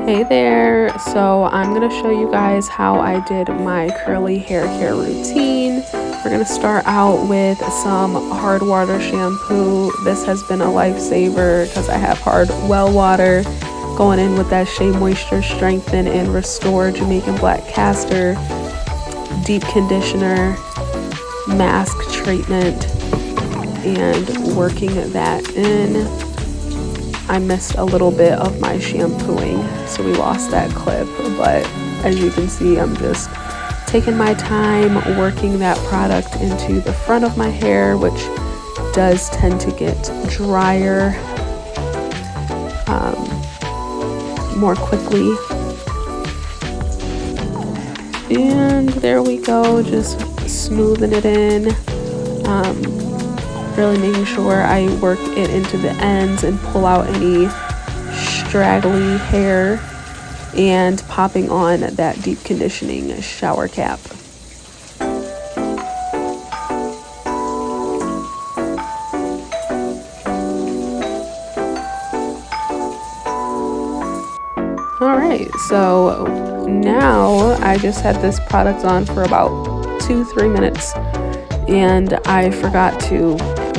Hey there, so I'm going to show you guys how I did my curly hair care routine. We're going to start out with some hard water shampoo. This has been a lifesaver because I have hard well water. Going in with that Shea Moisture Strengthen and Restore Jamaican Black Castor, deep conditioner, mask treatment, and working that in. I missed a little bit of my shampooing, so we lost that clip, but as you can see, I'm just taking my time working that product into the front of my hair, which does tend to get drier more quickly. And there we go, just smoothing it in. Really making sure I work it into the ends and pull out any straggly hair, and popping on that deep conditioning shower cap. Alright, so now I just had this product on for about 2-3 minutes, and I forgot to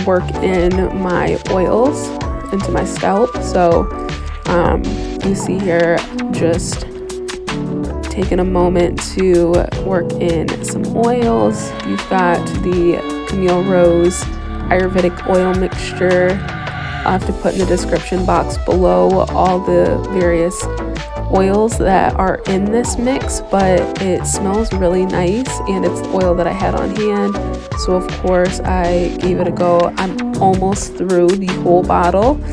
work in my oils into my scalp. So you see here, just taking a moment to work in some oils. You've got the Camille Rose Ayurvedic oil mixture. I'll have to put in the description box below all the various oils that are in this mix, but it smells really nice and it's the oil that I had on hand, so of course I gave it a go. I'm almost through the whole bottle,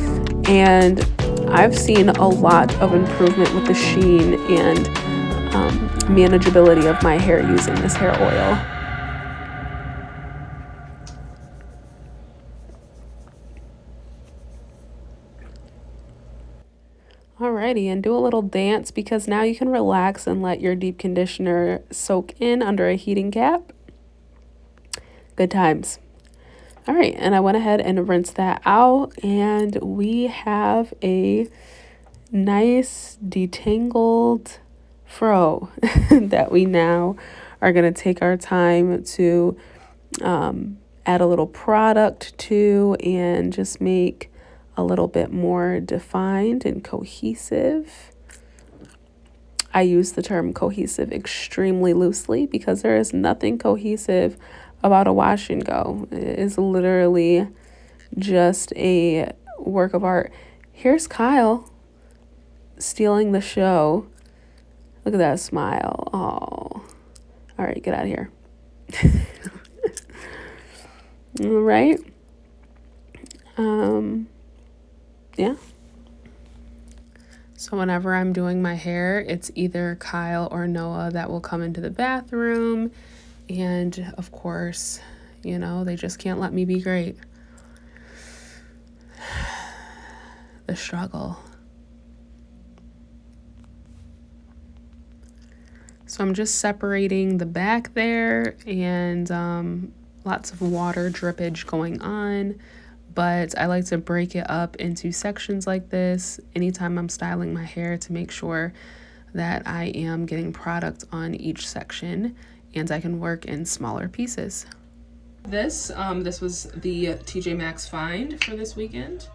and I've seen a lot of improvement with the sheen and manageability of my hair using this hair oil. Alrighty, and do a little dance, because now you can relax and let your deep conditioner soak in under a heating cap. Good times. Alright, and I went ahead and rinsed that out, and we have a nice detangled fro that we now are going to take our time to add a little product to and just make a little bit more defined and cohesive. I use the term cohesive extremely loosely because there is nothing cohesive about a wash and go. It is literally just a work of art. Here's Kyle stealing the show. Look at that smile. Oh, all right, get out of here. All right. Yeah. So whenever I'm doing my hair, it's either Kyle or Noah that will come into the bathroom. And of course, you know, they just can't let me be great. The struggle. So I'm just separating the back there, and lots of water drippage going on. But I like to break it up into sections like this anytime I'm styling my hair to make sure that I am getting product on each section and I can work in smaller pieces. This was the TJ Maxx find for this weekend.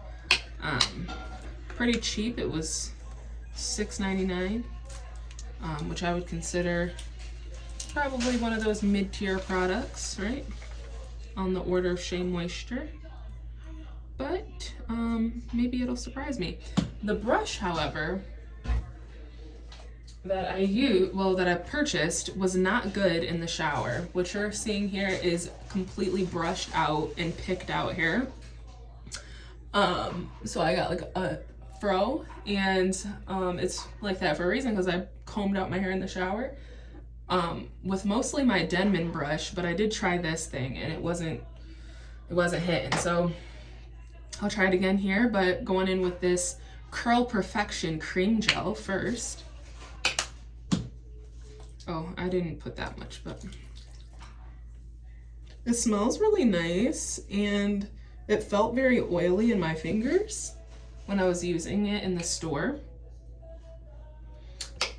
Pretty cheap. It was $6.99, which I would consider probably one of those mid-tier products, right? On the order of Shea Moisture. But maybe it'll surprise me. The brush, however, that I purchased was not good in the shower. What you're seeing here is completely brushed out and picked out hair. So I got like a fro, and it's like that for a reason, because I combed out my hair in the shower with mostly my Denman brush, but I did try this thing and it wasn't hitting. So I'll try it again here, but going in with this Curl Perfection cream gel first. Oh, I didn't put that much, but it smells really nice, and it felt very oily in my fingers when I was using it in the store.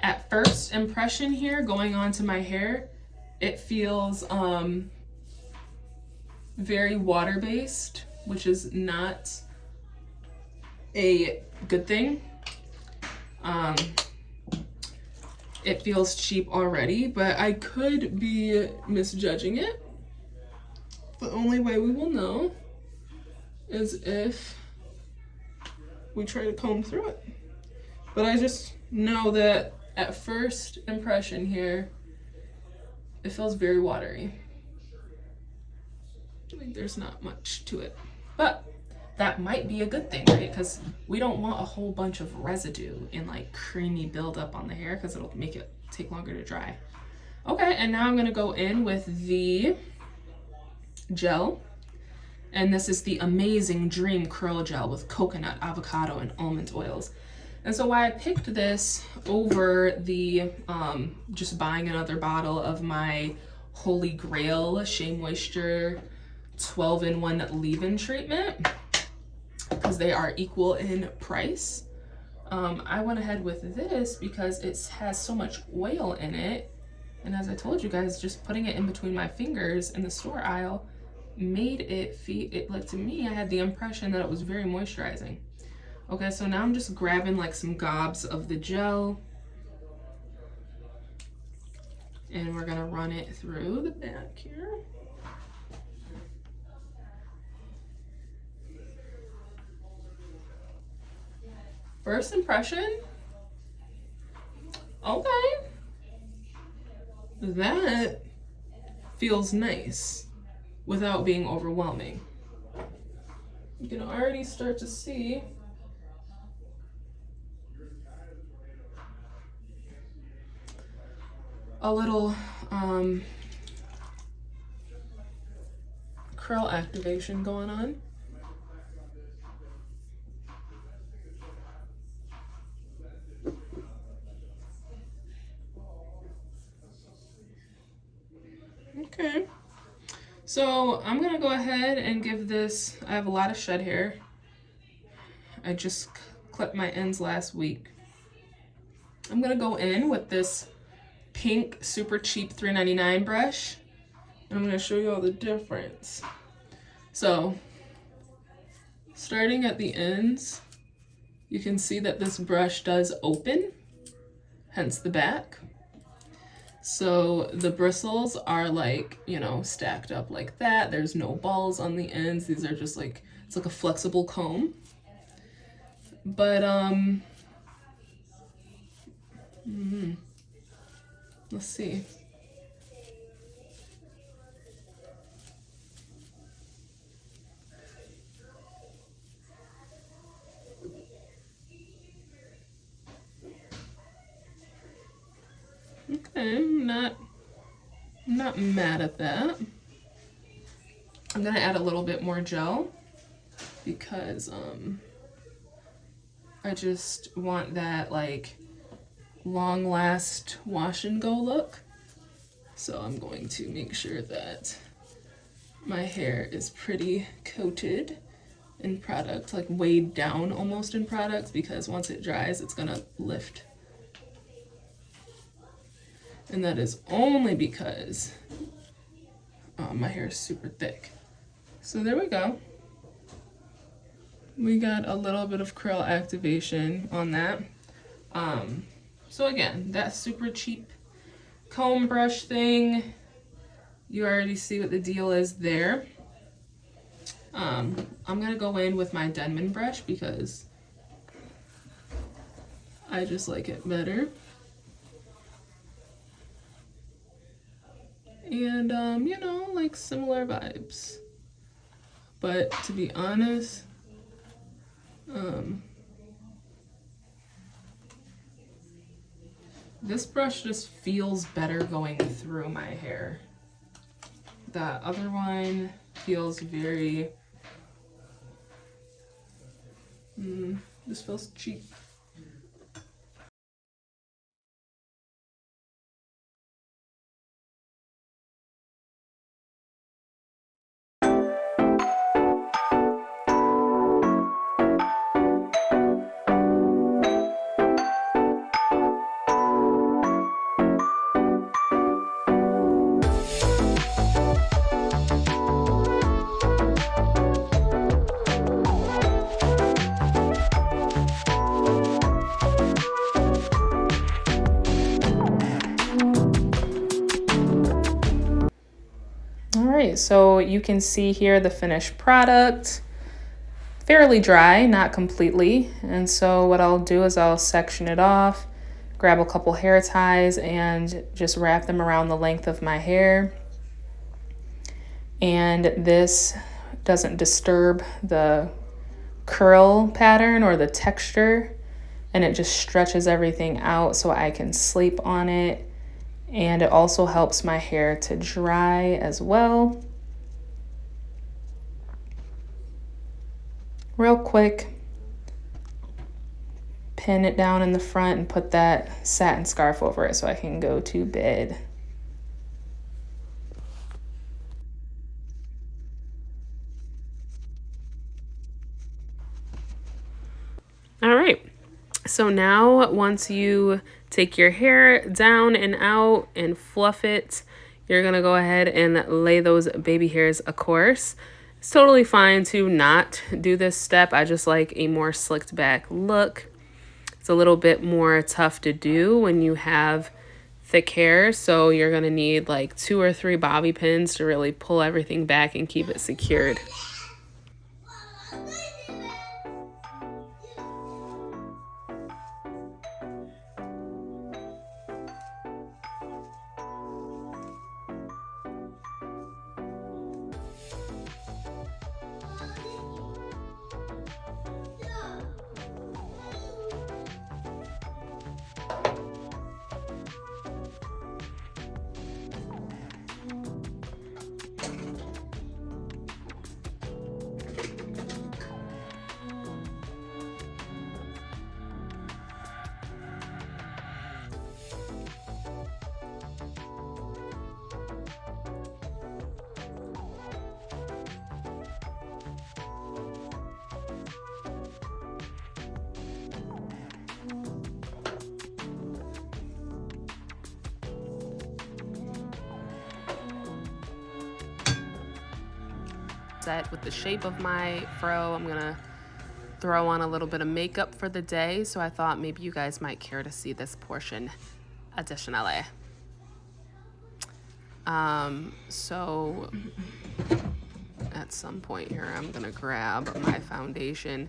At first impression here, going onto my hair, it feels very water-based, which is not a good thing. It feels cheap already, but I could be misjudging it. The only way we will know is if we try to comb through it. But I just know that at first impression here, it feels very watery. Like there's not much to it. But that might be a good thing, right? Because we don't want a whole bunch of residue and like creamy buildup on the hair because it'll make it take longer to dry. Okay, and now I'm gonna go in with the gel. And this is the Amazing Dream Curl Gel with coconut, avocado, and almond oils. And so why I picked this over the, just buying another bottle of my Holy Grail Shea Moisture 12-in-1 leave-in treatment, because they are equal in price. I went ahead with this because it has so much oil in it. And as I told you guys, just putting it in between my fingers in the store aisle made it feel, like to me, I had the impression that it was very moisturizing. Okay, so now I'm just grabbing like some gobs of the gel. And we're gonna run it through the back here. First impression, okay, that feels nice without being overwhelming. You can already start to see a little curl activation going on. Okay, so I'm gonna go ahead and give this, I have a lot of shed hair. I just clipped my ends last week. I'm gonna go in with this pink super cheap $3.99 brush, and I'm gonna show you all the difference. So starting at the ends, you can see that this brush does open, hence the back. So the bristles are like, you know, stacked up like that. There's no balls on the ends. These are just like, it's like a flexible comb. But let's see. Okay, I'm not mad at that. I'm gonna add a little bit more gel because I just want that like long last wash and go look. So I'm going to make sure that my hair is pretty coated in product, like weighed down almost in product, because once it dries, it's gonna lift. And that is only because my hair is super thick. So there we go. We got a little bit of curl activation on that. So again, that super cheap comb brush thing, you already see what the deal is there. I'm gonna go in with my Denman brush because I just like it better. And you know, like similar vibes. But to be honest, this brush just feels better going through my hair. That other one feels very, this feels cheap. right, so you can see here the finished product. Fairly dry, not completely. And so what I'll do is I'll section it off, grab a couple hair ties, and just wrap them around the length of my hair. And this doesn't disturb the curl pattern or the texture, and it just stretches everything out so I can sleep on it. And it also helps my hair to dry as well. Real quick, pin it down in the front and put that satin scarf over it so I can go to bed. All right, so now once you take your hair down and out and fluff it, you're gonna go ahead and lay those baby hairs a course. It's totally fine to not do this step. I just like a more slicked back look. It's a little bit more tough to do when you have thick hair, so you're gonna need like 2 or 3 bobby pins to really pull everything back and keep it secured. Set with the shape of my fro, I'm gonna throw on a little bit of makeup for the day, so I thought maybe you guys might care to see this portion additionally. So at some point here I'm gonna grab my foundation,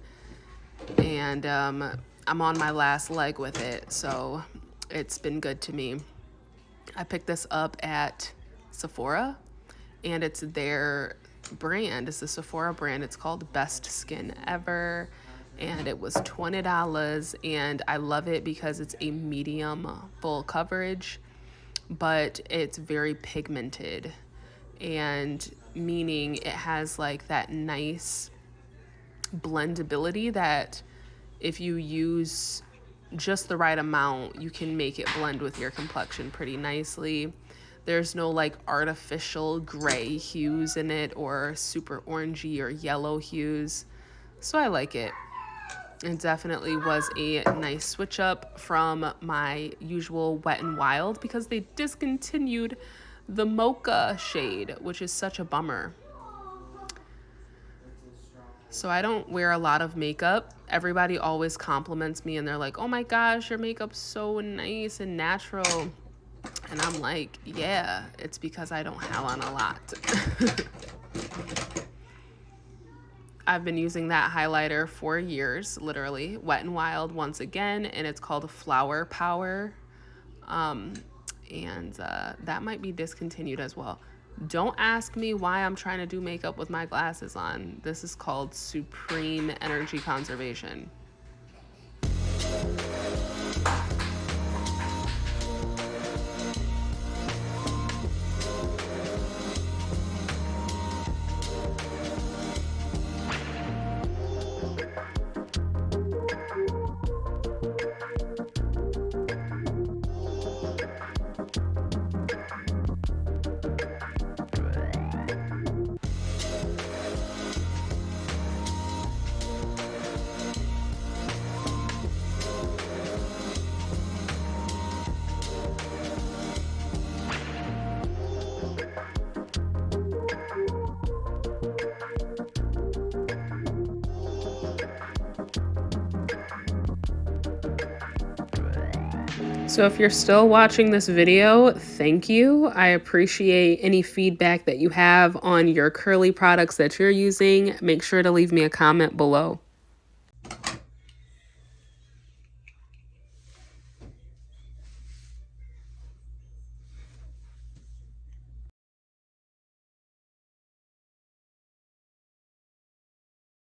and I'm on my last leg with it, so it's been good to me. I picked this up at Sephora, and it's their brand. It's the Sephora brand. It's called Best Skin Ever, and it was $20, and I love it because it's a medium full coverage, but it's very pigmented, and meaning it has like that nice blendability that if you use just the right amount, you can make it blend with your complexion pretty nicely. There's no like artificial gray hues in it or super orangey or yellow hues. So I like it. It definitely was a nice switch up from my usual Wet n Wild because they discontinued the mocha shade, which is such a bummer. So I don't wear a lot of makeup. Everybody always compliments me and they're like, oh my gosh, your makeup's so nice and natural. And I'm like, yeah, it's because I don't have on a lot. I've been using that highlighter for years, literally. Wet n Wild once again, and it's called Flower Power. That might be discontinued as well. Don't ask me why I'm trying to do makeup with my glasses on. This is called Supreme Energy Conservation. So if you're still watching this video, thank you. I appreciate any feedback that you have on your curly products that you're using. Make sure to leave me a comment below.